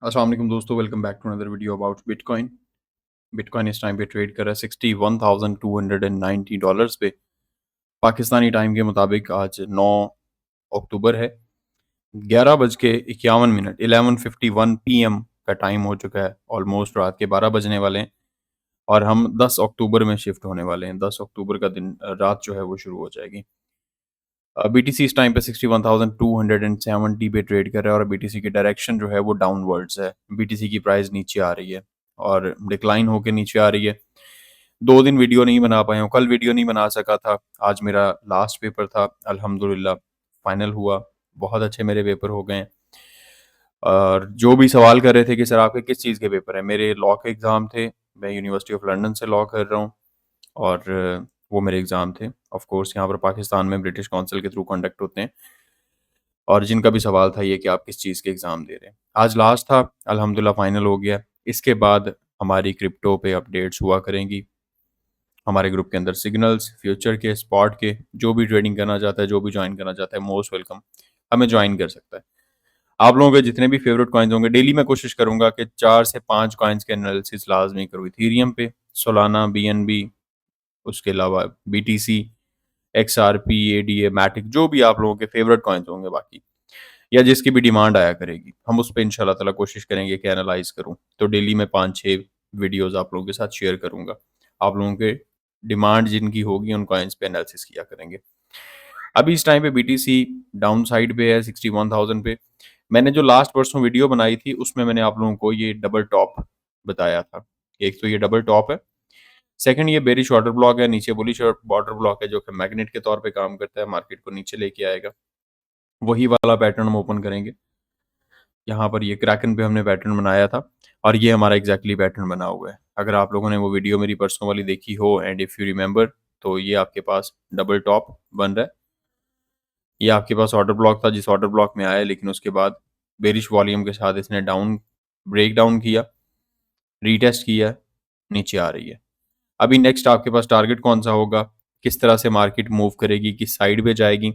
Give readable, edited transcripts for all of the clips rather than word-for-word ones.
अस्सलाम वालेकुम दोस्तों, welcome back to another video about bitcoin. Bitcoin इस टाइम पे ट्रेड कर रहा है $61,290 पे। पाकिस्तानी टाइम के मुताबिक आज 9 अक्टूबर है। 11:51 11:51 PM का टाइम हो चुका है। ऑलमोस्ट रात के 12 बजने वाले हैं और हम 10 अक्टूबर में शिफ्ट होने वाले हैं। 10 अक्टूबर का दिन रात जो है वो शुरू हो जाएगी। BTC इस टाइम पे 61,270 पे ट्रेड कर रहा है और BTC की डायरेक्शन जो है वो डाउनवर्ड्स है। BTC की प्राइस नीचे आ रही है और डिक्लाइन होकर नीचे आ रही है। 2 दिन वीडियो नहीं बना पाया हूँ, कल वीडियो नहीं बना सका था। आज मेरा लास्ट पेपर था, अल्हम्दुलिल्लाह फाइनल हुआ। बहुत अच्छे मेरे पेपर हो गए हैं। और जो भी सवाल कर रहे थे कि सर आपके किस चीज़ के पेपर हैं, मेरे लॉ के एग्ज़ाम थे। मैं यूनिवर्सिटी ऑफ लंदन से लॉ कर रहा हूँ और वो मेरे एग्ज़ाम थे। ऑफ कोर्स यहाँ पर पाकिस्तान में ब्रिटिश काउंसिल के थ्रू कंडक्ट होते हैं। और जिनका भी सवाल था ये कि आप किस चीज़ के एग्ज़ाम दे रहे हैं। आज लास्ट था, अल्हम्दुलिल्लाह फाइनल हो गया। इसके बाद हमारी क्रिप्टो पे अपडेट्स हुआ करेंगी। हमारे ग्रुप के अंदर सिग्नल्स, फ्यूचर के, स्पॉट के, जो भी ट्रेडिंग करना चाहता है, जो भी जॉइन करना चाहता है, मोस्ट वेलकम, हमें जॉइन कर सकता है। आप लोगों के जितने भी फेवरेट कॉइन्स होंगे, डेली मैं कोशिश करूंगा कि 4 से 5 कॉइन्स के एनालिसिस लाज़मी करूँ। इथेरियम पे, सोलाना, बीएनबी, उसके अलावा बीटीसी, एक्सआरपी, एडीए, मैटिक, जो भी आप लोगों के फेवरेट कॉइन्स होंगे बाकी, या जिसकी भी डिमांड आया करेगी, हम उस पे इंशाल्लाह ताला कोशिश करेंगे कि एनालाइज़ करूँ। तो डेली मैं 5-6 वीडियोज़ आप लोगों के साथ शेयर करूँगा। आप लोगों के डिमांड जिनकी होगी उन कॉइन्स पे एनालिसिस किया करेंगे। अभी इस टाइम पे बीटीसी डाउन साइड पे है 61,000 पे। मैंने जो लास्ट परसों वीडियो बनाई थी उसमें मैंने आप लोगों को ये डबल टॉप बताया था। एक तो ये डबल टॉप है, सेकंड ये बेरिश वाटर ब्लॉक है, नीचे बुलिश वाटर ब्लॉक है जो कि मैग्नेट के तौर पे काम करता है, मार्केट को नीचे लेके आएगा। वही वाला पैटर्न हम ओपन करेंगे। यहाँ पर ये क्रैकन पे हमने पैटर्न बनाया था और ये हमारा एग्जैक्टली पैटर्न बना हुआ है। अगर आप लोगों ने वो वीडियो मेरी परसों वाली देखी हो एंड इफ़ यू रिमेंबर, तो ये आपके पास डबल टॉप बन रहा है। ये आपके पास ऑर्डर ब्लॉक था जिस ऑर्डर ब्लॉक में आया, लेकिन उसके बाद बेरिश वॉल्यूम के साथ इसने डाउन ब्रेक डाउन किया, रीटेस्ट किया, नीचे आ रही है। अभी नेक्स्ट आपके पास टारगेट कौन सा होगा, किस तरह से मार्केट मूव करेगी, किस साइड पे जाएगी,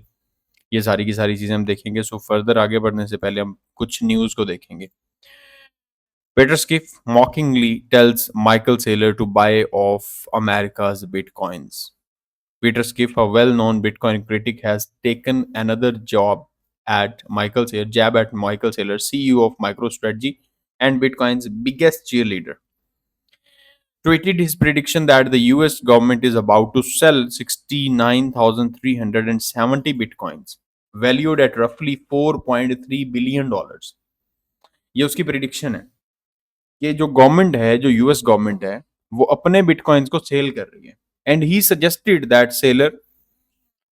ये सारी की सारी चीज़ें हम देखेंगे। सो फर्दर आगे बढ़ने से पहले हम कुछ न्यूज़ को देखेंगे। Peter Schiff mockingly tells Michael Saylor to buy off America's bitcoins. Peter Schiff, a well-known Bitcoin critic, has taken another jab at Michael Saylor, CEO of MicroStrategy and Bitcoin's biggest cheerleader. Tweeted his prediction that the US government is about to sell 69,370 bitcoins, valued at roughly $4.3 billion. ये उसकी prediction है कि जो government है, जो US government है, वो अपने बिटकॉइंस को सेल कर रही है। And he suggested that seller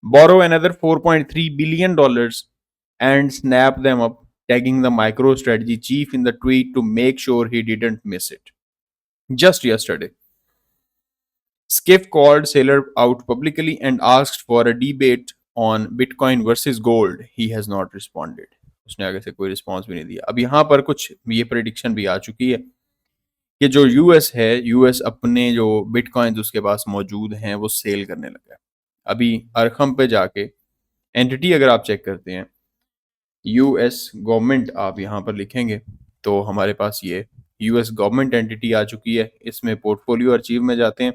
borrow another $4.3 billion and snap them up, tagging the MicroStrategy chief in the tweet to make sure he didn't miss it. Just yesterday, Skiff called Saylor out publicly and asked for a debate on Bitcoin versus gold. He has not responded. उसने आगे से कोई response भी नहीं दिया। अब यहाँ पर कुछ ये प्रिडिक्शन भी आ चुकी है कि जो यूएस है, यूएस अपने जो बिटकॉइंस उसके पास मौजूद हैं वो सेल करने लगा है। अभी अरखम पे जाके एंटिटी अगर आप चेक करते हैं, यूएस गवर्नमेंट आप यहाँ पर लिखेंगे तो हमारे पास ये यूएस गवर्नमेंट एंटिटी आ चुकी है। इसमें पोर्टफोलियो अचीव में जाते हैं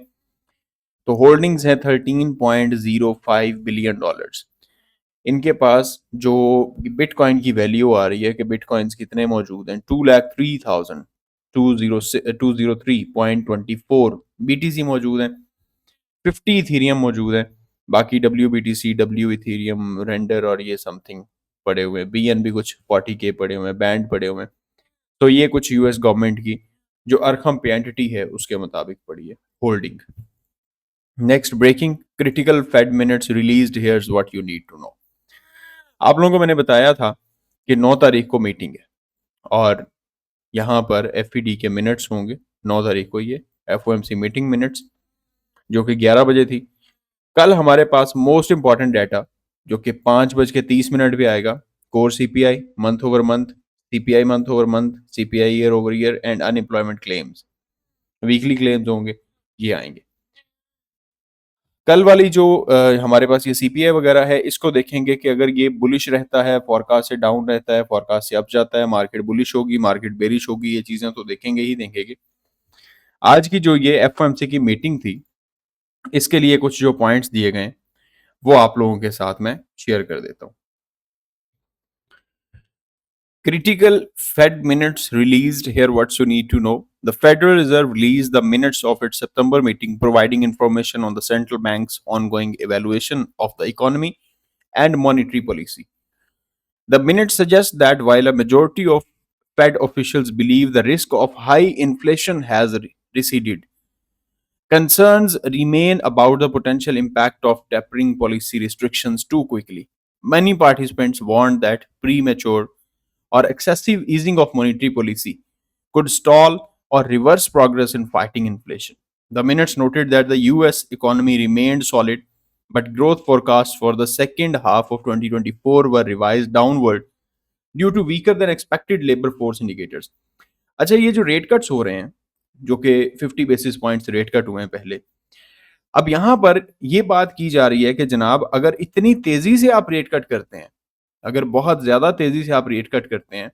तो होल्डिंग्स है $13.05 बिलियन। इनके पास जो बिटकॉइन की वैल्यू आ रही है कि बिटकॉइंस कितने मौजूद हैं, 2,03,203.24 बीटीसी मौजूद हैं, 50 इथीरियम मौजूद है, बाकी W BTC, W Ethereum, render और ये समथिंग पड़े हुए हैं। बीएनबी कुछ 40K पड़े हुए हैं, बैंड पड़े हुए हैं। तो ये कुछ यूएस गवर्नमेंट की जो अरखम पे एंटिटी है उसके मुताबिक पड़ी है holding. Next breaking critical fed minutes released, here's what you need to know. आप लोगों को मैंने बताया था कि 9 तारीख को मीटिंग है और यहाँ पर एफईडी के मिनट्स होंगे। 9 तारीख को ये एफओएमसी मीटिंग मिनट्स जो कि 11 बजे थी। कल हमारे पास मोस्ट इंपॉर्टेंट डाटा जो कि 5:30 पे आएगा, core CPI month over month, CPI month over month, CPI year over year and unemployment claims, weekly claims होंगे, ये आएंगे। कल वाली जो हमारे पास ये सीपीआई वगैरह है, इसको देखेंगे कि अगर ये बुलिश रहता है, फोरकास्ट से डाउन रहता है, फोरकास्ट से अप जाता है, मार्केट बुलिश होगी, मार्केट बेरिश होगी, ये चीजें तो देखेंगे ही देखेंगे। आज की जो ये एफओएमसी की मीटिंग थी, इसके लिए कुछ जो पॉइंट्स दिए गए वो आप लोगों के साथ मैं शेयर कर देता हूं। Critical Fed minutes released. Here, what you need to know. The Federal Reserve released the minutes of its September meeting, providing information on the central bank's ongoing evaluation of the economy and monetary policy. The minutes suggest that while a majority of Fed officials believe the risk of high inflation has receded, concerns remain about the potential impact of tapering policy restrictions too quickly. Many participants warned that premature or excessive easing of monetary policy could stall or reverse progress in fighting inflation. The minutes noted that the US economy remained solid, but growth forecasts for the second half of 2024 were revised downward due to weaker than expected labour force indicators. अच्छा, ये जो rate cuts हो रहे हैं, जो कि 50 basis points rate cut हुए हैं पहले, अब यहाँ पर ये बात की जा रही है कि जनाब अगर इतनी तेजी से आप रेट कट करते हैं, अगर बहुत ज़्यादा तेजी से आप रेट कट करते हैं,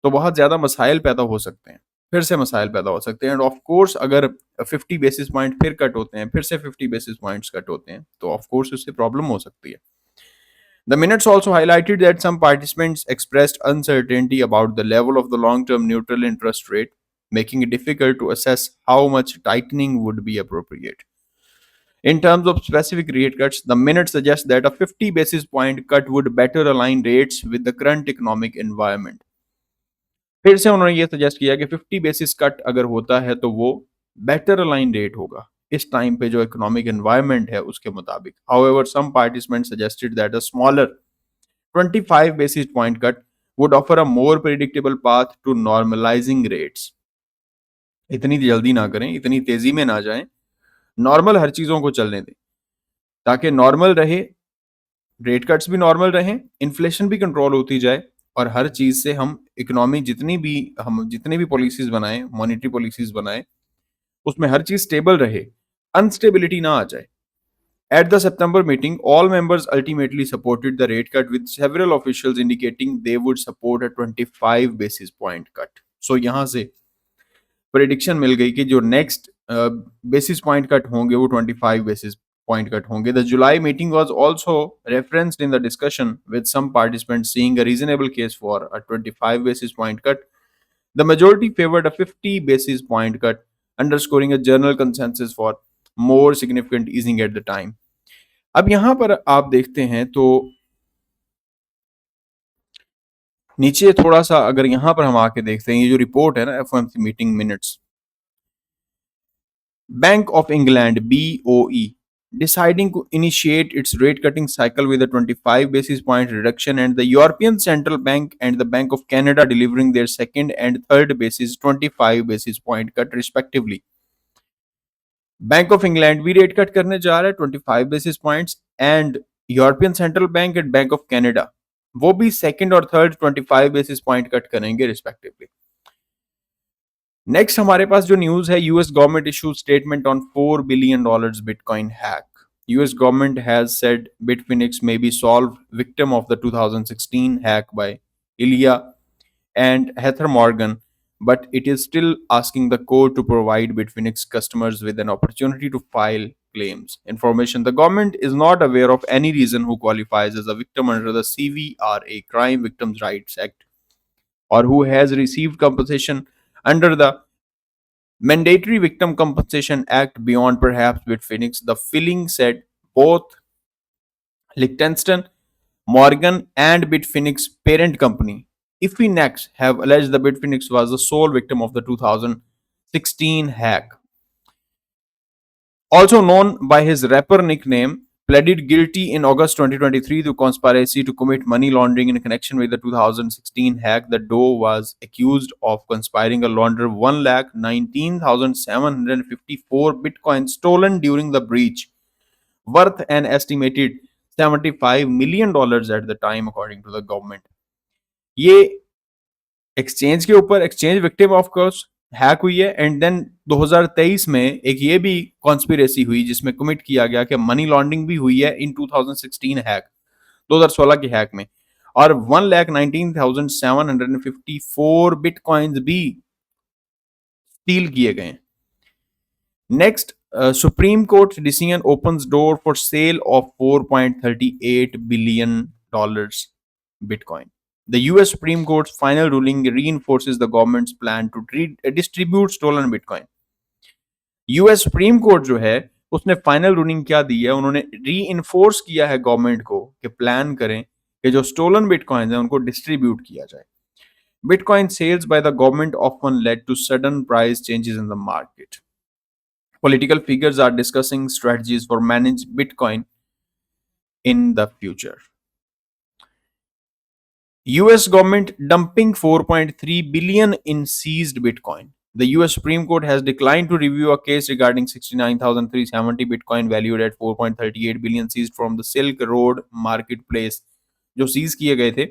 तो बहुत ज़्यादा मसाइल पैदा हो सकते हैं, फिर से मसाइल पैदा हो सकते हैं। एंड ऑफ कोर्स अगर 50 बेसिस पॉइंट फिर कट होते हैं, फिर से 50 बेसिस पॉइंट्स कट होते हैं, तो ऑफ कोर्स उससे प्रॉब्लम हो सकती है। The minutes also highlighted that some participants expressed uncertainty about the level of the long term neutral interest rate, making it difficult to assess how much tightening would be appropriate. In terms of specific rate cuts, the minutes suggest that a 50 basis point cut would better align rates with the current economic environment. फिर से उन्होंने ये suggest किया कि 50 basis cut अगर होता है तो वो बेटर अलाइन रेट होगा इस टाइम पे जो इकोनॉमिक एनवायरनमेंट है उसके मुताबिक। However some participants suggested that a smaller 25 basis point cut would offer a more predictable path to normalizing rates. इतनी जल्दी ना करें, इतनी तेजी में ना जाएं, नॉर्मल हर चीजों को चलने दें ताकि नॉर्मल रहे, रेट कट्स भी नॉर्मल रहें, इन्फ्लेशन भी कंट्रोल होती जाए और हर चीज से हम इकोनॉमी जितनी भी पॉलिसीज बनाएं, मॉनेटरी पॉलिसीज बनाएं, उसमें हर चीज स्टेबल रहे, अनस्टेबिलिटी ना आ जाए। At the September meeting, all members ultimately supported the rate cut, with several officials indicating they would support a 25 basis point cut. So यहाँ से प्रेडिक्शन मिल गई कि जो नेक्स्ट बेसिस पॉइंट कट होंगे वो 25 basis point cut honge. The July meeting was also referenced in the discussion, with some participants seeing a reasonable case for a 25 basis point cut. The majority favored a 50 basis point cut, underscoring a general consensus for more significant easing at the time. अब यहां पर आप देखते हैं तो नीचे थोड़ा सा अगर यहां पर हम आके देखते हैं, ये जो रिपोर्ट है ना FOMC meeting minutes, bank of England BOE deciding to initiate its rate cutting cycle with a 25 basis point reduction, and the European Central Bank and the Bank of Canada delivering their second and third basis 25 basis point cut respectively. Bank of England भी rate cut करने जा रहा है 25 basis points, and European central bank and bank of Canada वो भी second और third 25 basis point cut करेंगे respectively. Next हमारे पास जो न्यूज है, US government issued statement on $4 billion bitcoin hack. US government has said Bitfinex may be solved victim of the 2016 hack by Ilya and Heather Morgan, but it is still asking the court to provide Bitfinex customers with an opportunity to file claims. Information: the government is not aware of any reason who qualifies as a victim under the CVRA, Crime Victims' Rights Act, or who has received compensation under the Mandatory Victim Compensation Act beyond perhaps Bitfinex. The filing said both Liechtenstein, Morgan, and Bitfinex parent company, Efinex, have alleged the Bitfinex was the sole victim of the 2016 hack. Also known by his rapper nickname, pleaded guilty in August 2023 to conspiracy to commit money laundering in connection with the 2016 hack. The Doe was accused of conspiring to launder 1,19,754 bitcoins stolen during the breach, worth an estimated $75 million at the time, according to the government. ये exchange के ऊपर, exchange victim of course hack हुई है। And then 2023 में एक ये भी conspiracy हुई जिसमें कमिट किया गया कि मनी लॉन्ड्रिंग भी हुई है इन 2016 हैक, 2016 के हैक में, और 1,19,754 बिटकॉइंस भी स्टील किए गए हैं। Next, supreme court decision opens door for sale of $4.38 billion Bitcoin. The US Supreme Court's final ruling reinforces the government's plan to distribute stolen Bitcoin. US supreme court जो है उसने final ruling क्या दी है, उन्होंने री इन्फोर्स किया है government को कि प्लान करें कि जो स्टोलन बिटकॉइन है उनको डिस्ट्रीब्यूट किया जाए। Bitcoin sales by the government often led to sudden price changes in the market. Political figures are discussing strategies for manage Bitcoin in the future. US government dumping 4.3 billion in seized Bitcoin. The US Supreme Court has declined to review a case regarding 69,370 Bitcoin valued at 4.38 billion seized from the Silk Road marketplace. जो seize किए गए थे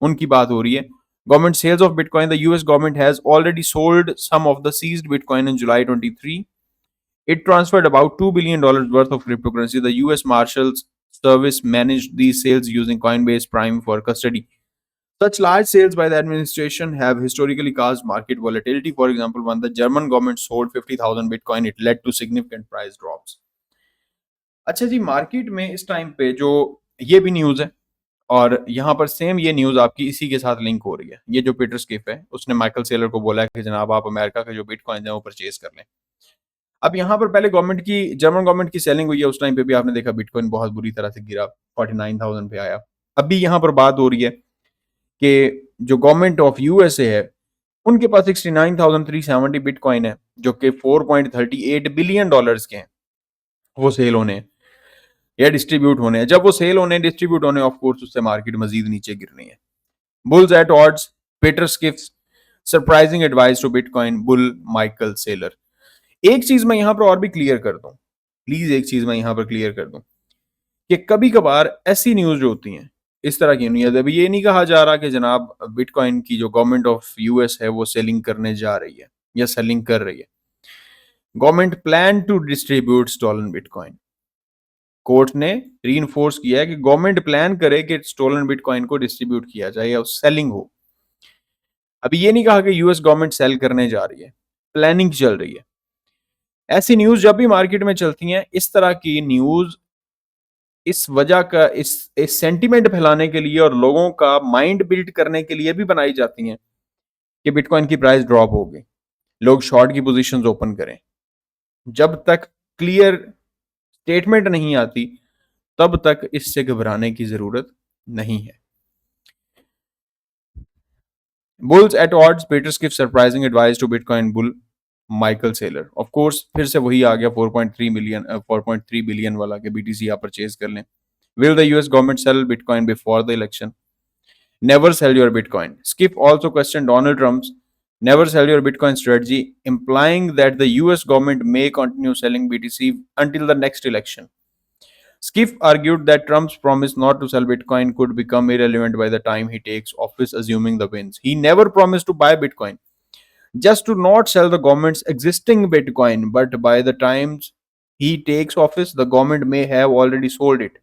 उनकी बात हो रही है। Government sales of Bitcoin. The US government has already sold some of the seized Bitcoin in July 23. It transferred about $2 billion worth of cryptocurrency. The US Marshals Service managed these sales using Coinbase Prime for custody. Such large sales by the administration have historically caused market volatility. For example, when the German government sold 50,000 Bitcoin, it led to significant price drops. अच्छा जी, market में इस time पे जो ये भी news है और यहाँ पर सेम ये न्यूज़ आपकी इसी के साथ लिंक हो रही है। ये जो पीटर स्किफ है, उसने माइकल सेलर को बोला है कि जनाब आप अमेरिका के जो बिटकॉइन है वो परचेज कर लें। अब यहाँ पर पहले जर्मन गवर्नमेंट की सेलिंग हुई है, उस टाइम पे भी आपने देखा बिटकॉइन बहुत बुरी तरह से गिरा, 49,000 पे आया। अभी यहाँ पर बात हो रही है कि जो गवर्नमेंट ऑफ यूएसए है उनके पास 69,370 बिटकॉइन है जो कि $4.38 बिलियन के हैं, वो सेल होने हैं या डिस्ट्रीब्यूट होने हैं। जब वो सेल होने डिस्ट्रीब्यूट होने ऑफ कोर्स उससे मार्केट मजीद नीचे गिरनी है। Bulls at odds, Peter Schiff's surprising advice to bitcoin bull Michael Saylor. एक चीज मैं यहां पर और भी क्लियर कर दूं, प्लीज एक चीज मैं यहां पर क्लियर कर दूं कि कभी कभार ऐसी न्यूज जो होती हैं इस तरह की न्यूज, अभी ये नहीं कहा जा रहा कि जनाब बिटकॉइन की जो गवर्नमेंट ऑफ यूएस है वो सेलिंग करने जा रही है या सेलिंग कर रही है। Government plan to distribute stolen bitcoin. Court ने रीइंफोर्स किया है कि गवर्नमेंट प्लान करे कि स्टोलन बिटकॉइन को डिस्ट्रीब्यूट किया जाए या सेलिंग हो। अभी ये नहीं कहा कि यूएस गवर्नमेंट सेल करने जा रही है, प्लानिंग चल रही है। ऐसी न्यूज जब भी मार्केट में चलती हैं, इस तरह की न्यूज इस वजह का इस सेंटीमेंट फैलाने के लिए और लोगों का माइंड बिल्ड करने के लिए भी बनाई जाती हैं कि बिटकॉइन की प्राइस ड्रॉप होगी, लोग शॉर्ट की पोजीशंस ओपन करें। जब तक क्लियर स्टेटमेंट नहीं आती तब तक इससे घबराने की जरूरत नहीं है। Bulls at odds, Peter Schiff surprising advice to bitcoin bull Michael Saylor. Of course फिर से वही आ गया 4.3 बिलियन वाला कि बीटीसी आप परचेज कर लें। Will the US government sell bitcoin before the election? Never sell your bitcoin. Schiff also question Donald Trump's never sell your Bitcoin strategy, implying that the US government may continue selling BTC until the next election. Skiff argued that Trump's promise not to sell Bitcoin could become irrelevant by the time he takes office, assuming the wins. He never promised to buy Bitcoin, just to not sell the government's existing Bitcoin, but by the time he takes office, the government may have already sold it.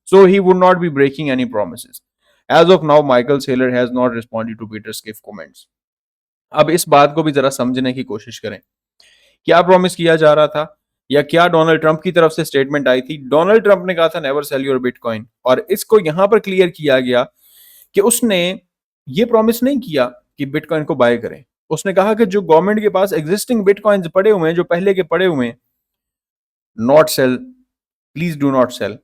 So he would not be breaking any promises. As of now, Michael Saylor has not responded to Peter Skiff comments. अब इस बात को भी जरा समझने की कोशिश करें, क्या प्रॉमिस किया जा रहा था या क्या डोनाल्ड ट्रंप की तरफ से स्टेटमेंट आई थी। डोनाल्ड ट्रंप ने कहा था नेवर सेल योर बिटकॉइन, और इसको यहां पर क्लियर किया गया कि उसने ये प्रॉमिस नहीं किया कि बिटकॉइन को बाय करें। उसने कहा कि जो गवर्नमेंट के पास एग्जिस्टिंग बिटकॉइंस पड़े हुए हैं, जो पहले के पड़े हुए हैं, not sell, please do not sell,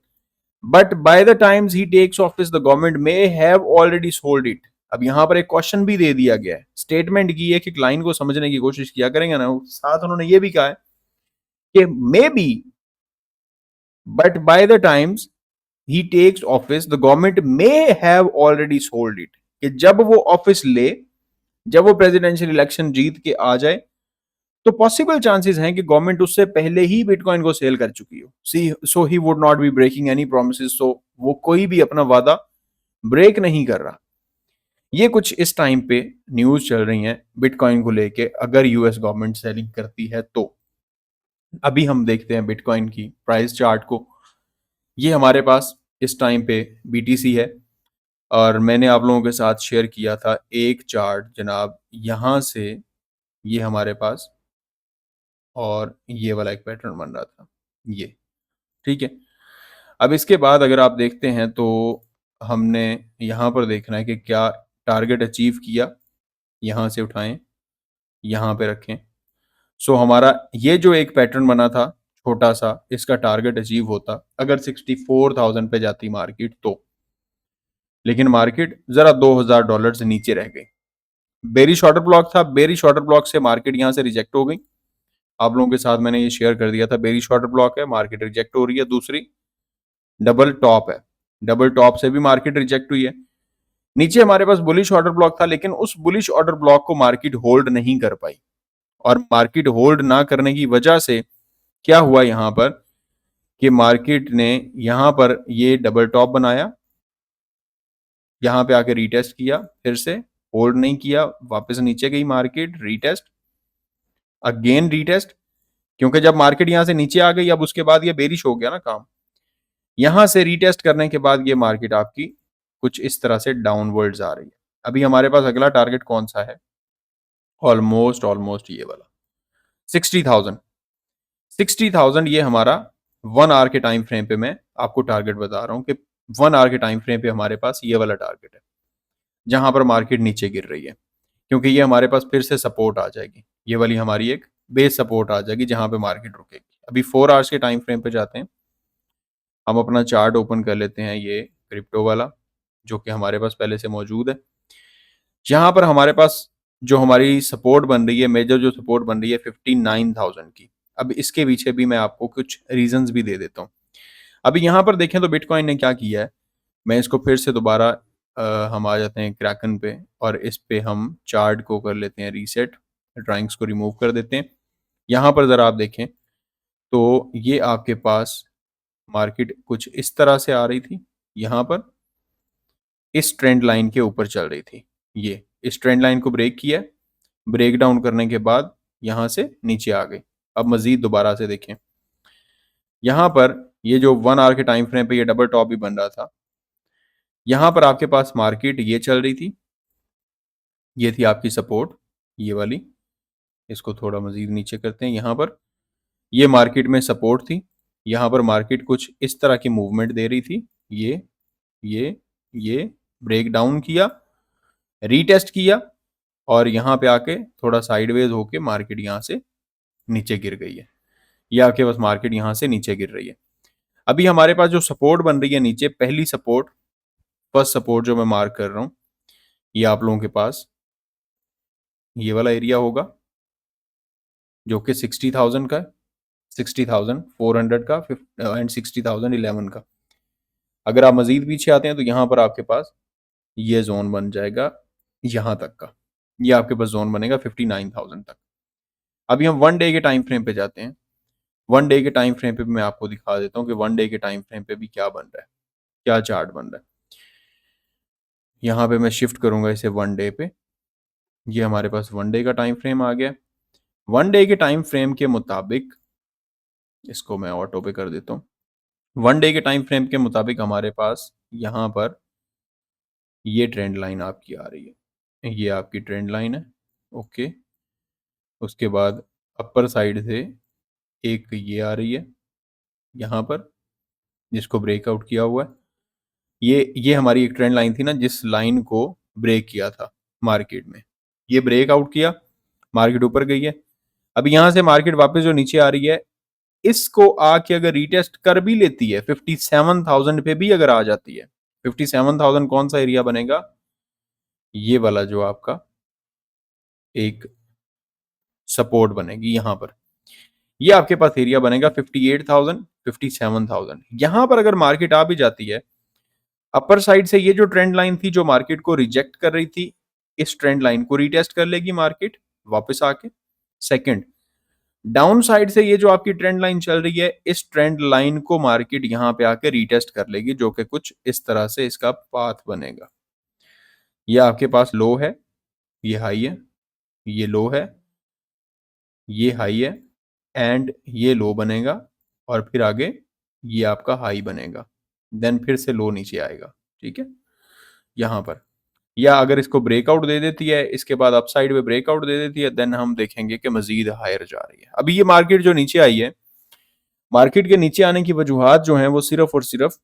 but by the times he tax office the government may have already sold it. अब यहां पर एक क्वेश्चन भी दे दिया गया है, स्टेटमेंट की एक एक लाइन को समझने की कोशिश किया करेंगे ना। साथ उन्होंने ये भी कहा है कि maybe but by the times he tax office the government may have already sold it, कि जब वो ऑफिस ले, जब वो प्रेसिडेंशियल इलेक्शन जीत के आ जाए तो पॉसिबल चांसेस हैं कि गवर्नमेंट उससे पहले ही बिटकॉइन को सेल कर चुकी हो। So he would not be breaking any promises. So वो कोई भी अपना वादा ब्रेक नहीं कर रहा। ये कुछ इस टाइम पे न्यूज़ चल रही हैं बिटकॉइन को लेके, अगर यूएस गवर्नमेंट सेलिंग करती है तो। अभी हम देखते हैं बिटकॉइन की प्राइस चार्ट को। ये हमारे पास इस टाइम पे बीटीसी है और मैंने आप लोगों के साथ शेयर किया था एक चार्ट जनाब, यहाँ से ये हमारे पास और ये वाला एक पैटर्न बन रहा था, ये, ठीक है। अब इसके बाद अगर आप देखते हैं तो हमने यहाँ पर देखना है कि क्या टारगेट अचीव किया, यहाँ से उठाएं, यहाँ पे रखें। सो हमारा ये जो एक पैटर्न बना था छोटा सा, इसका टारगेट अचीव होता अगर 64,000 पे जाती मार्केट तो, लेकिन मार्केट जरा $2,000 से नीचे रह गई। बेरिश ऑर्डर ब्लॉक था, बेरिश ऑर्डर ब्लॉक से मार्केट यहाँ से रिजेक्ट हो गई। आप लोगों के साथ मैंने ये शेयर कर दिया था, बेरिश ऑर्डर ब्लॉक है, मार्केट रिजेक्ट हो रही है। दूसरी डबल टॉप है, डबल टॉप से भी मार्केट रिजेक्ट हुई है। नीचे हमारे पास बुलिश ऑर्डर ब्लॉक था, लेकिन उस बुलिश ऑर्डर ब्लॉक को मार्केट होल्ड नहीं कर पाई, और मार्केट होल्ड ना करने की वजह से क्या हुआ यहाँ पर कि मार्केट ने यहाँ पर ये डबल टॉप बनाया, यहाँ पे आके रीटेस्ट किया, फिर से होल्ड नहीं किया, वापस नीचे गई मार्केट, रीटेस्ट, अगेन रीटेस्ट, क्योंकि जब मार्केट यहाँ से नीचे आ गई अब उसके बाद ये बेरिश हो गया ना काम। यहाँ से रीटेस्ट करने के बाद ये मार्केट आपकी कुछ इस तरह से डाउनवर्ड्स आ रही है। अभी हमारे पास अगला टारगेट कौन सा है? ऑलमोस्ट ऑलमोस्ट ये वाला 60,000। 60,000 ये हमारा 1 आवर के टाइम फ्रेम पे मैं आपको टारगेट बता रहा हूँ कि 1 आवर के टाइम फ्रेम पे हमारे पास ये वाला टारगेट है, जहां पर मार्केट नीचे गिर रही है, क्योंकि ये हमारे पास फिर से सपोर्ट आ जाएगी, ये वाली हमारी एक बेस सपोर्ट आ जाएगी जहां पे मार्केट रुकेगी। अभी 4 आवर्स के टाइम फ्रेम पे जाते हैं, हम अपना चार्ट ओपन कर लेते हैं, ये क्रिप्टो वाला जो कि हमारे पास पहले से मौजूद है। यहाँ पर हमारे पास जो हमारी सपोर्ट बन रही है, मेजर जो सपोर्ट बन रही है 59,000 की। अब इसके पीछे भी मैं आपको कुछ रीजंस भी दे देता हूँ। अभी यहाँ पर देखें तो बिटकॉइन ने क्या किया है, मैं इसको फिर से दोबारा हम आ जाते हैं क्रैकन पे और इस पे हम चार्ट को कर लेते हैं रीसेट, ड्राइंग्स को रिमूव कर देते हैं। यहाँ पर ज़रा आप देखें तो ये आपके पास मार्केट कुछ इस तरह से आ रही थी, यहाँ पर इस ट्रेंड लाइन के ऊपर चल रही थी, ये इस ट्रेंड लाइन को ब्रेक किया, ब्रेक डाउन करने के बाद यहाँ से नीचे आ गई। अब मजीद दोबारा से देखें, यहाँ पर ये जो 1 आवर के टाइम फ्रेम पे ये डबल टॉप भी बन रहा था, यहाँ पर आपके पास मार्केट ये चल रही थी, ये थी आपकी सपोर्ट, ये वाली, इसको थोड़ा मजीद नीचे करते हैं। यहाँ पर ये मार्केट में सपोर्ट थी, यहाँ पर मार्केट कुछ इस तरह की मूवमेंट दे रही थी, ये ये ब्रेक डाउन किया, रीटेस्ट किया और यहाँ पे आके थोड़ा साइडवेज होके मार्केट यहाँ से नीचे गिर गई है। ये आपके पास मार्केट यहाँ से नीचे गिर रही है। अभी हमारे पास जो सपोर्ट बन रही है नीचे, पहली सपोर्ट, फर्स्ट सपोर्ट जो मैं मार्क कर रहा हूँ, ये आप लोगों के पास ये वाला एरिया होगा जो कि 60,000 का है, 60,400 का एंड 60,011 का। अगर आप मजीद पीछे आते हैं तो यहाँ पर आपके पास ये जोन बन जाएगा, यहाँ तक का ये आपके पास जोन बनेगा 59,000 तक। अभी हम 1 डे के टाइम फ्रेम पे जाते हैं। 1 डे के टाइम फ्रेम पे मैं आपको दिखा देता हूँ कि 1 डे के टाइम फ्रेम पे भी क्या बन रहा है, क्या चार्ट बन रहा है। यहाँ पे मैं शिफ्ट करूंगा इसे 1 डे पे, ये हमारे पास 1 डे का टाइम फ्रेम आ गया। 1 डे के टाइम फ्रेम के मुताबिक, इसको मैं ऑटो पे कर देता हूँ, 1 डे के टाइम फ्रेम के मुताबिक हमारे पास यहाँ पर ये ट्रेंड लाइन आपकी आ रही है, ये आपकी ट्रेंड लाइन है, ओके। उसके बाद अपर साइड से एक ये आ रही है यहाँ पर, जिसको ब्रेकआउट किया हुआ है, ये हमारी एक ट्रेंड लाइन थी ना, जिस लाइन को ब्रेक किया था मार्केट में, ये ब्रेकआउट किया, मार्केट ऊपर गई है। अब यहाँ से मार्केट वापस जो नीचे आ रही है, इसको आके अगर रीटेस्ट कर भी लेती है 57,000 पे भी अगर आ जाती है, 57,000 कौन सा एरिया बनेगा, ये वाला जो आपका एक सपोर्ट बनेगी यहाँ पर, ये आपके पास एरिया बनेगा 58,000, 57,000। यहाँ पर अगर मार्केट आ भी जाती है, अपर साइड से ये जो ट्रेंड लाइन थी जो मार्केट को रिजेक्ट कर रही थी, इस ट्रेंड लाइन को रीटेस्ट कर लेगी मार्केट वापस आके। सेकंड, डाउन साइड से ये जो आपकी ट्रेंड लाइन चल रही है, इस ट्रेंड लाइन को मार्केट यहाँ पे आके रीटेस्ट कर लेगी, जो कि कुछ इस तरह से इसका पाथ बनेगा। ये आपके पास लो है, ये हाई है, ये लो है, ये हाई है, एंड ये लो बनेगा, और फिर आगे ये आपका हाई बनेगा, देन फिर से लो नीचे आएगा। ठीक है, यहाँ पर, या अगर इसको ब्रेकआउट दे देती है, इसके बाद अपसाइड में ब्रेकआउट दे देती है, देन हम देखेंगे कि मजीद हायर जा रही है। अभी ये मार्केट जो नीचे आई है, मार्केट के नीचे आने की वजूहत जो हैं वो सिर्फ और सिर्फ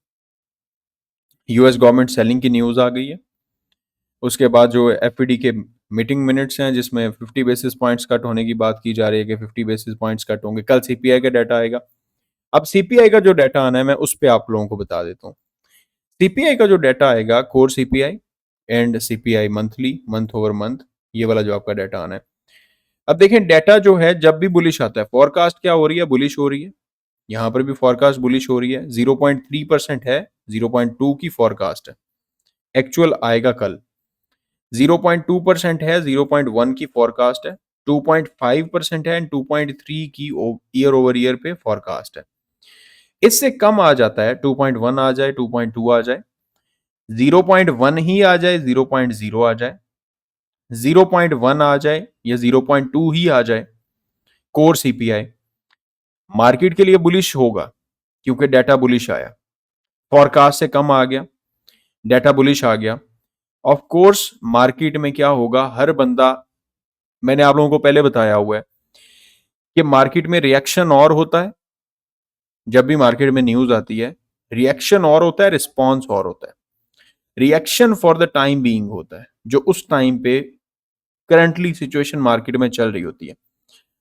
यूएस गवर्नमेंट सेलिंग की न्यूज आ गई है, उसके बाद जो एफईडी के मीटिंग मिनट्स हैं जिसमें 50 बेसिस पॉइंट्स कट होने की बात की जा रही है कि 50 बेसिस पॉइंट्स कट होंगे, कल सीपीआई का डाटा आएगा। अब सीपीआई का जो डाटा आना है मैं उस पर आप लोगों को बता देता हूँ। सीपीआई का जो डाटा आएगा, core CPI and CPI monthly, month over month, ये वाला जो आपका डाटा आना है। अब देखें डाटा जो है जब भी बुलिश आता है, फोरकास्ट क्या हो रही है, बुलिश हो रही है। यहाँ पर भी फोरकास्ट बुलिश हो रही है, 0.3% है, 0.2 की फोरकास्ट है, एक्चुअल आएगा कल। 0.2% है, 0.1 की फोरकास्ट है, 2.5% है एंड 2.3 की ईयर ओवर ईयर पे फोरकास्ट है। इससे कम आ जाता है, 2.1 आ जाए, 2.2 आ जाए, 0.1 ही आ जाए, 0.0 आ जाए, 0.1 आ जाए या 0.2 ही आ जाए, कोर सीपीआई मार्केट के लिए बुलिश होगा, क्योंकि डाटा बुलिश आया, फोरकास्ट से कम आ गया, डाटा बुलिश आ गया। ऑफ कोर्स मार्केट में क्या होगा, हर बंदा, मैंने आप लोगों को पहले बताया हुआ है कि मार्केट में रिएक्शन और होता है, जब भी मार्केट में न्यूज आती है रिएक्शन और होता है, रिस्पॉन्स और होता है। Reaction for the time being होता है, जो उस टाइम पे करंटली सिचुएशन मार्केट में चल रही होती है।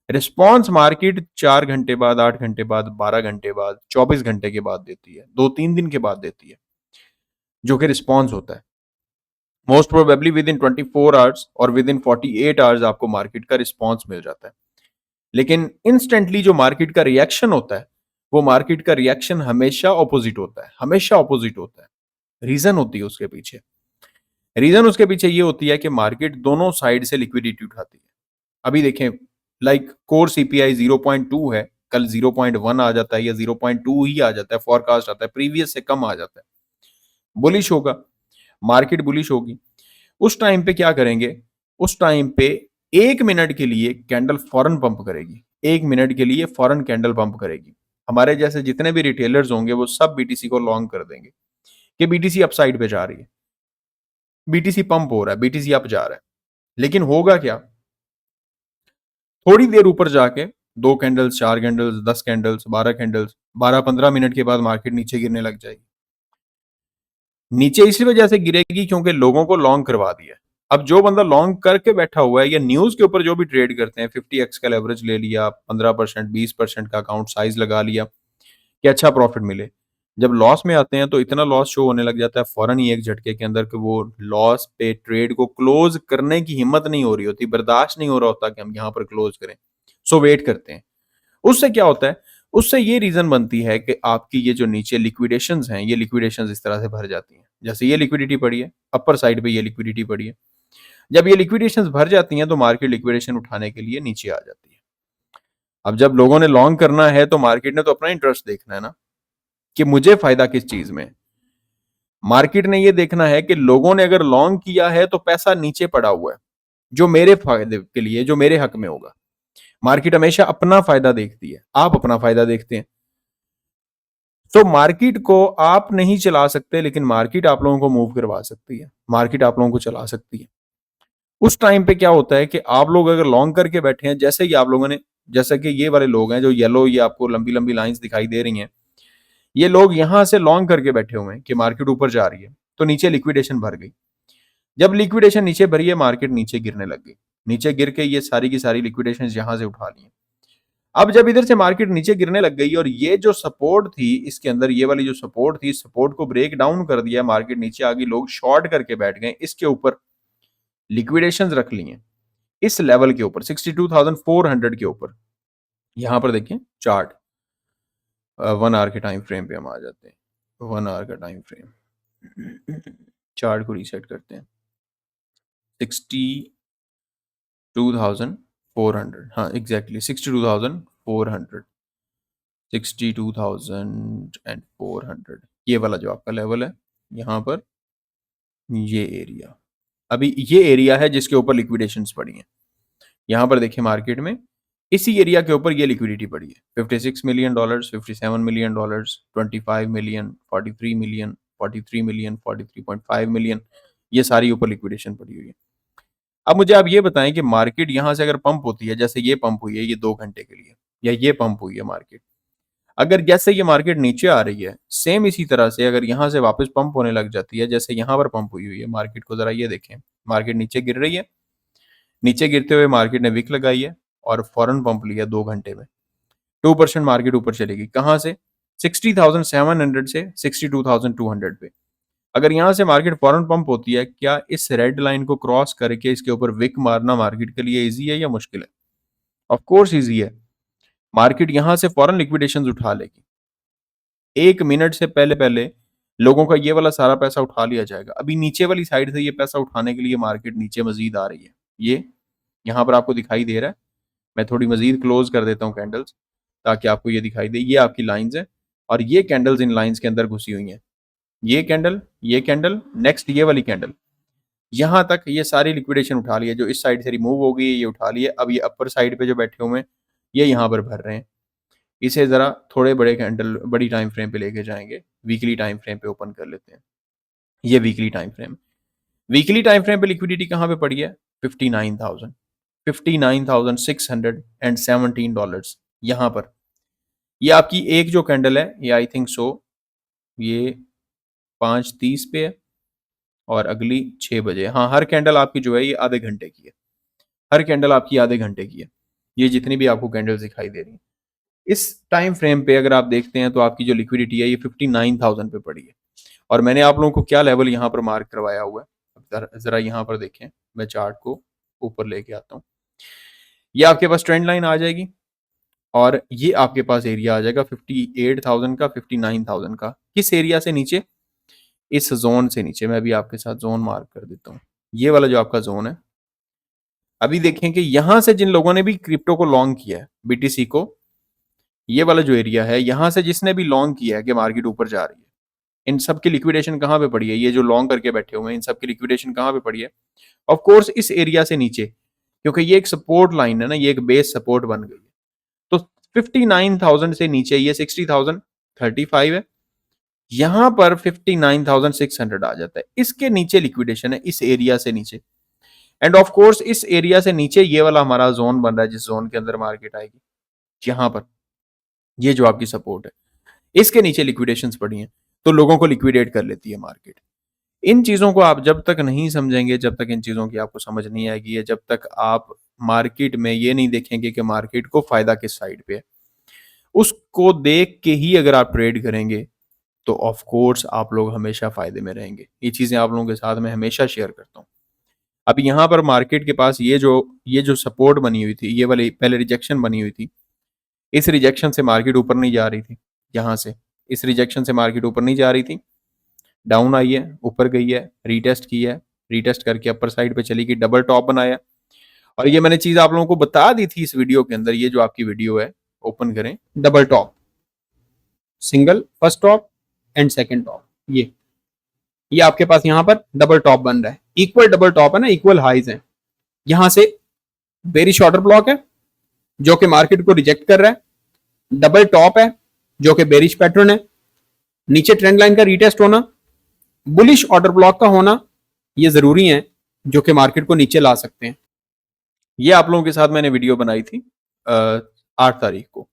रिस्पॉन्स मार्केट 4 घंटे बाद, 8 घंटे बाद, 12 घंटे बाद, 24 घंटे के बाद देती है, 2-3 दिन के बाद देती है, जो कि रिस्पॉन्स होता है। Most probably with in 24 hours और विद इन 48 आवर्स आपको मार्केट का रिस्पॉन्स मिल जाता है। लेकिन इंस्टेंटली जो मार्केट का रिएक्शन होता है, वो मार्केट का रिएक्शन हमेशा ऑपोजिट होता है, हमेशा ऑपोजिट होता है। रीजन होती है उसके पीछे, रीजन उसके पीछे ये होती है कि मार्केट दोनों साइड से लिक्विडिटी उठाती है। अभी देखें, लाइक कोर सीपीआई 0.2 है, कल 0.1 आ जाता है या 0.2 ही आ जाता है, फोरकास्ट आता है प्रीवियस से कम आ जाता है, बुलिश होगा, मार्केट बुलिश होगी। उस टाइम पे क्या करेंगे, उस टाइम पे 1 मिनट के लिए कैंडल फौरन पंप करेगी, 1 मिनट के लिए फौरन कैंडल पंप करेगी। हमारे जैसे जितने भी रिटेलर्स होंगे वो सब बीटीसी को लॉन्ग कर देंगे कि बीटीसी अपसाइड पे जा रही है, बीटीसी पंप हो रहा है, बीटीसी अप जा रहा है। लेकिन होगा क्या, थोड़ी देर ऊपर जाके 2 candles, 4 candles, 10 candles, 12 candles, 12-15 minute के बाद मार्केट नीचे गिरने लग जाएगी। नीचे इसी वजह से गिरेगी क्योंकि लोगों को लॉन्ग करवा दिया। अब जो बंदा लॉन्ग करके बैठा हुआ है या न्यूज के ऊपर जो भी ट्रेड करते हैं, 50x का लेवरेज ले लिया, 15%, 20% का अकाउंट साइज लगा लिया कि अच्छा प्रॉफिट मिले, जब लॉस में आते हैं तो इतना लॉस शो होने लग जाता है फौरन ही एक झटके के अंदर कि वो लॉस पे ट्रेड को क्लोज करने की हिम्मत नहीं हो रही होती, बर्दाश्त नहीं हो रहा होता कि हम यहाँ पर क्लोज करें, सो वेट करते हैं। उससे क्या होता है, उससे ये रीजन बनती है कि आपकी ये जो नीचे लिक्विडेशंस हैं, ये लिक्विडेशंस इस तरह से भर जाती हैं, जैसे ये लिक्विडिटी पड़ी है, अपर साइड पे ये लिक्विडिटी पड़ी है। जब ये लिक्विडेशंस भर जाती हैं तो मार्केट लिक्विडेशन उठाने के लिए नीचे आ जाती है। अब जब लोगों ने लॉन्ग करना है तो मार्केट ने तो अपना इंटरेस्ट देखना है ना, कि मुझे फायदा किस चीज में। मार्केट ने ये देखना है कि लोगों ने अगर लॉन्ग किया है तो पैसा नीचे पड़ा हुआ है, जो मेरे फायदे के लिए, जो मेरे हक में होगा। मार्केट हमेशा अपना फायदा देखती है, आप अपना फायदा देखते हैं। तो मार्केट को आप नहीं चला सकते, लेकिन मार्केट आप लोगों को मूव करवा सकती है, मार्केट आप लोगों को चला सकती है। उस टाइम पे क्या होता है कि आप लोग अगर लॉन्ग करके बैठे हैं, जैसे कि आप लोगों ने, जैसे कि ये वाले लोग हैं जो येलो, ये आपको लंबी लंबी लाइंस दिखाई दे रही हैं, ये लोग यहां से लॉन्ग करके बैठे हुए हैं कि मार्केट ऊपर जा रही है, तो नीचे लिक्विडेशन भर गई। जब लिक्विडेशन नीचे भरी है, मार्केट नीचे गिरने लग गई, नीचे गिर के ये सारी की सारी लिक्विडेशन यहां से उठा ली। अब जब इधर से मार्केट नीचे गिरने लग गई और ये जो सपोर्ट थी इसके अंदर, ये वाली जो सपोर्ट थी, सपोर्ट को ब्रेक डाउन कर दिया, मार्केट नीचे आ गई, लोग शॉर्ट करके बैठ गए, इसके ऊपर लिक्विडेशंस रख ली हैं, इस लेवल के ऊपर 62,400 के ऊपर। यहां पर देखें चार्ट, 1 आवर के टाइम फ्रेम पे हम आ जाते हैं, 1 आवर का टाइम फ्रेम, चार्ट को रीसेट करते हैं। 62,400, हाँ एग्जैक्टली 62,400, 62,400, ये वाला जो आपका लेवल है, यहाँ पर ये एरिया, अभी ये एरिया है जिसके ऊपर लिक्विडेशंस पड़ी हैं। यहाँ पर देखिए मार्केट में इसी एरिया के ऊपर ये लिक्विडिटी पड़ी है। $56 million, $57 million, $25 million, $43 million, $43 million, $43.5 million, ये सारी ऊपर लिक्विडेशन पड़ी हुई है। अब मुझे आप ये बताएं कि मार्केट यहाँ से अगर पंप होती है, जैसे ये पंप हुई है ये 2 घंटे के लिए, या ये पंप हुई है मार्केट, अगर जैसे ये मार्केट नीचे आ रही है, सेम इसी तरह से अगर यहाँ से वापस पंप होने लग जाती है, जैसे यहाँ पर पंप हुई हुई है मार्केट को, जरा ये देखें, मार्केट नीचे गिर रही है, नीचे गिरते हुए मार्केट ने विक लगाई है और फौरन पंप लिया 2 घंटे में, 2% मार्केट ऊपर चलेगी। कहाँ से? 60,700 से 62,200 पे। अगर यहाँ से मार्केट फौरन पंप होती है, क्या इस रेड लाइन को क्रॉस करके इसके ऊपर विक मारना मार्केट के लिए ईजी है या मुश्किल है? ऑफ कोर्स ईजी है। मार्केट यहाँ से फौरन लिक्विडेशंस उठा लेगी। 1 मिनट से पहले-पहले लोगों का ये वाला सारा पैसा उठा लिया जाएगा। अभी नीचे वाली साइड से ये पैसा उठाने के लिए मार्केट नीचे मज़ीद आ रही है। ये यहाँ पर आपको दिखाई दे रहा है। मैं थोड़ी मज़ीद क्लोज़ कर देता हूँ कैंडल्स, ताकि आपको ये दिखाई दे। ये आपकी लाइन्स हैं और ये कैंडल्स इन लाइन्स के अंदर घुसी हुई हैं। ये कैंडल, नेक्स्ट ये वाली कैंडल। यहाँ तक ये सारी लिक्विडेशन उठा ली है, जो इस साइड से रिमूव हो गई है, ये उठा ली है। अब ये अपर साइड पे जो बैठे हुए हैं, ये यहाँ पर भर रहे हैं। इसे ज़रा थोड़े बड़े कैंडल, बड़ी टाइम फ्रेम पे लेके जाएँगे। वीकली टाइम फ्रेम पे ओपन कर लेते हैं। ये वीकली टाइम फ्रेम पे लिक्विडिटी कहाँ पे पड़ी है? 59,000, $59,617 यहाँ पर। ये आपकी एक जो कैंडल है, ये आई थिंक सो ये 5:30 पे है और अगली 6 बजे। हाँ, हर कैंडल आपकी जो है ये आधे घंटे की है। हर कैंडल आपकी आधे घंटे की है। ये जितनी भी आपको कैंडल्स दिखाई दे रही हैं। इस टाइम फ्रेम पे अगर आप देखते हैं तो आपकी जो लिक्विडिटी है ये 59,000 पे पड़ी है। और मैंने आप लोगों को क्या लेवल यहाँ पर मार्क करवाया हुआ है, ज़रा यहाँ पर देखें। मैं चार्ट को ऊपर लेके आता हूँ। ये आपके पास ट्रेंड लाइन आ जाएगी और ये आपके पास एरिया आ जाएगा 58,000 का, 59,000 का। किस एरिया से नीचे? इस ज़ोन से नीचे। मैं अभी आपके साथ ज़ोन मार्क कर देता हूँ। ये वाला जो आपका ज़ोन है, अभी देखें कि यहाँ से जिन लोगों ने भी क्रिप्टो को लॉन्ग किया है, बीटीसी को, ये वाला जो एरिया है, यहाँ से जिसने भी लॉन्ग किया है कि मार्केट ऊपर जा रही है, इन सब की लिक्विडेशन कहाँ पे पड़ी है? ये जो लॉन्ग करके बैठे हुए हैं, इन सब की लिक्विडेशन कहाँ पे पड़ी है? ऑफ कोर्स इस एरिया से नीचे, क्योंकि ये एक सपोर्ट लाइन है ना, ये एक बेस सपोर्ट बन गई है। तो 59,000 से नीचे ये 60,035 है। यहाँ पर 59,600 आ जाता है। इसके नीचे लिक्विडेशन है, इस एरिया से नीचे। एंड ऑफ कोर्स इस एरिया से नीचे ये वाला हमारा जोन बन रहा है, जिस जोन के अंदर मार्केट आएगी। यहाँ पर ये जो आपकी सपोर्ट है, इसके नीचे लिक्विडेशंस पड़ी हैं, तो लोगों को लिक्विडेट कर लेती है मार्केट। इन चीज़ों को आप जब तक नहीं समझेंगे, जब तक इन चीज़ों की आपको समझ नहीं आएगी, या जब तक आप मार्केट में ये नहीं देखेंगे कि मार्केट को फ़ायदा किस साइड पे है, उसको देख के ही अगर आप ट्रेड करेंगे, तो ऑफ कोर्स आप लोग हमेशा फ़ायदे में रहेंगे। ये चीज़ें आप लोगों के साथ मैं हमेशा शेयर करता हूँ। अब यहाँ पर मार्केट के पास ये जो सपोर्ट बनी हुई थी, ये वाली पहले रिजेक्शन बनी हुई थी। इस रिजेक्शन से मार्केट ऊपर नहीं जा रही थी। यहाँ से इस रिजेक्शन से मार्केट ऊपर नहीं जा रही थी, डाउन आई है, ऊपर गई है, रीटेस्ट की है, रीटेस्ट करके अपर साइड पे चली गई, डबल टॉप बनाया। और ये मैंने चीज आप लोगों को बता दी थी इस वीडियो के अंदर। ये जो आपकी वीडियो है, ओपन करें, double top, single first top and second top. ये आपके पास यहाँ पर डबल टॉप बन रहा है, इक्वल डबल टॉप है ना, इक्वल हाइज है। यहां से बेरिश ऑर्डर ब्लॉक है जो कि मार्केट को रिजेक्ट कर रहा है, डबल टॉप है जो कि बेरिश पैटर्न है, नीचे ट्रेंड लाइन का रीटेस्ट होना, बुलिश ऑर्डर ब्लॉक का होना, ये जरूरी है जो कि मार्केट को नीचे ला सकते हैं। ये आप लोगों के साथ मैंने वीडियो बनाई थी 8 तारीख को,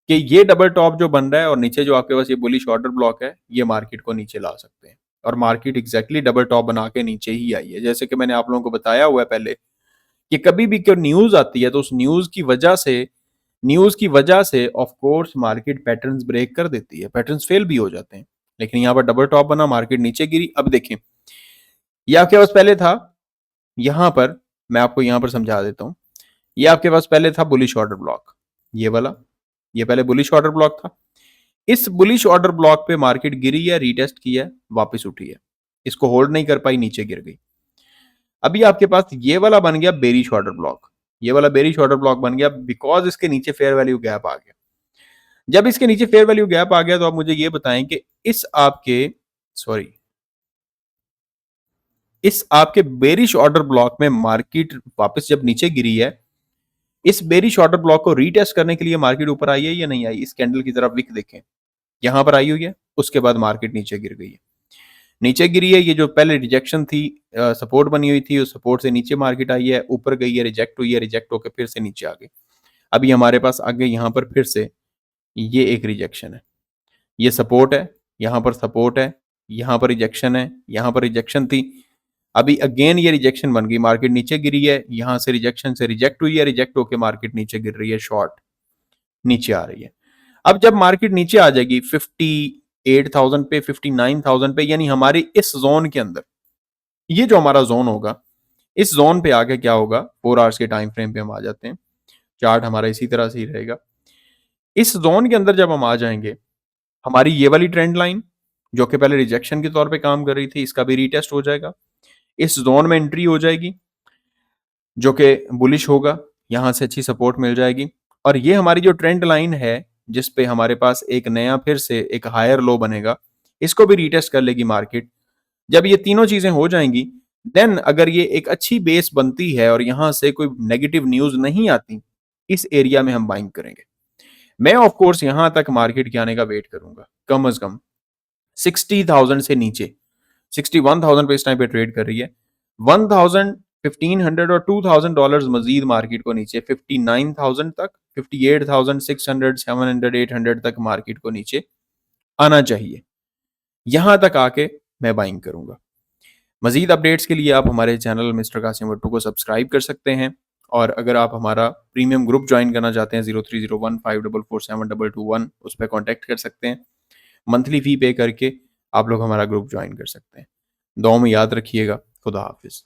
कि ये डबल टॉप जो बन रहा है और नीचे जो आपके पास ये बुलिश ऑर्डर ब्लॉक है, ये मार्केट को नीचे ला सकते हैं। और मार्केट एग्जैक्टली डबल टॉप बना के नीचे ही आई है। जैसे कि मैंने आप लोगों को बताया हुआ है पहले कि कभी भी कोई न्यूज आती है तो उस न्यूज की वजह से of course market patterns break कर देती है, पैटर्न्स फेल भी हो जाते हैं। लेकिन यहाँ पर डबल टॉप बना, मार्केट नीचे गिरी। अब देखें, ये आपके पास पहले था, यहाँ पर मैं आपको यहाँ पर समझा देता हूँ। ये आपके पास पहले था बुलिश ऑर्डर ब्लॉक, ये वाला, ये पहले बुलिश ऑर्डर ब्लॉक था। इस बुलिश ऑर्डर ब्लॉक पे मार्केट गिरी है, रीटेस्ट की है, वापस उठी है, इसको होल्ड नहीं कर पाई, नीचे गिर गई। अभी आपके पास ये वाला बन गया बेरिश ऑर्डर ब्लॉक, ये वाला बेरिश ऑर्डर ब्लॉक बन गया बिकॉज इसके नीचे फेयर वैल्यू गैप आ गया। जब इसके नीचे फेयर वैल्यू गैप आ गया तो आप मुझे ये बताएं कि इस आपके, सॉरी, इस आपके बेरिश ऑर्डर ब्लॉक में मार्केट वापस जब नीचे गिरी है, इस बेरिश ऑर्डर ब्लॉक को रीटेस्ट करने के लिए मार्केट ऊपर आई है या नहीं आई? इस कैंडल की तरफ विक देखें, यहां पर आई हुई है, उसके बाद मार्केट नीचे गिर गई है। नीचे गिरी है, ये जो पहले रिजेक्शन थी, सपोर्ट बनी हुई थी, उस सपोर्ट से नीचे मार्केट आई है, ऊपर गई है, रिजेक्ट हुई है, रिजेक्ट होकर फिर से नीचे आ गई। अभी हमारे पास आगे यहाँ पर फिर से ये एक रिजेक्शन है, ये सपोर्ट है, यहाँ पर सपोर्ट है, यहाँ पर रिजेक्शन है, यहाँ पर रिजेक्शन थी, अभी अगेन ये रिजेक्शन बन गई, मार्केट नीचे गिरी है, यहाँ से रिजेक्शन से रिजेक्ट हुई है, रिजेक्ट होकर मार्केट नीचे गिर रही है, शॉर्ट नीचे आ रही है। अब जब मार्केट नीचे आ जाएगी 58,000 पे, 59,000 पे, यानी हमारी इस जोन के अंदर, ये जो हमारा जोन होगा, इस जोन पे आके क्या होगा, 4 आवर्स के टाइम फ्रेम पे हम आ जाते हैं, चार्ट हमारा इसी तरह से ही रहेगा। इस जोन के अंदर जब हम आ जाएंगे, हमारी ये वाली ट्रेंड लाइन जो कि पहले रिजेक्शन के तौर पे काम कर रही थी, इसका भी रीटेस्ट हो जाएगा, इस जोन में एंट्री हो जाएगी जो कि बुलिश होगा, यहां से अच्छी सपोर्ट मिल जाएगी, और ये हमारी जो ट्रेंड लाइन है जिस पे हमारे पास एक नया फिर से एक हायर लो बनेगा, इसको भी रीटेस्ट कर लेगी मार्केट। जब ये तीनों चीजें हो जाएंगी, देन अगर ये एक अच्छी बेस बनती है और यहां से कोई नेगेटिव न्यूज नहीं आती, इस एरिया में हम बाइंग करेंगे। मैं ऑफ कोर्स यहां तक मार्केट के आने का वेट करूंगा, कम अज कम 60,000 से नीचे, 61,000 पे इस टाइम पे ट्रेड कर रही है, 1,000, 1,500 और $2,000 मजीद मार्केट को नीचे 59,000 तक, 58,600, 700, 800 तक मार्केट को नीचे आना चाहिए। यहां तक आके मैं बाइंग करूंगा। मजीद अपडेट्स के लिए आप हमारे चैनल मिस्टर कासिम भट्टू को सब्सक्राइब कर सकते हैं, और अगर आप हमारा प्रीमियम ग्रुप ज्वाइन करना चाहते हैं 0301544722 उस पर कॉन्टैक्ट कर सकते हैं। मंथली फी पे करके आप लोग हमारा ग्रुप ज्वाइन कर सकते हैं। दुआ में याद रखिएगा। खुदा हाफिज़।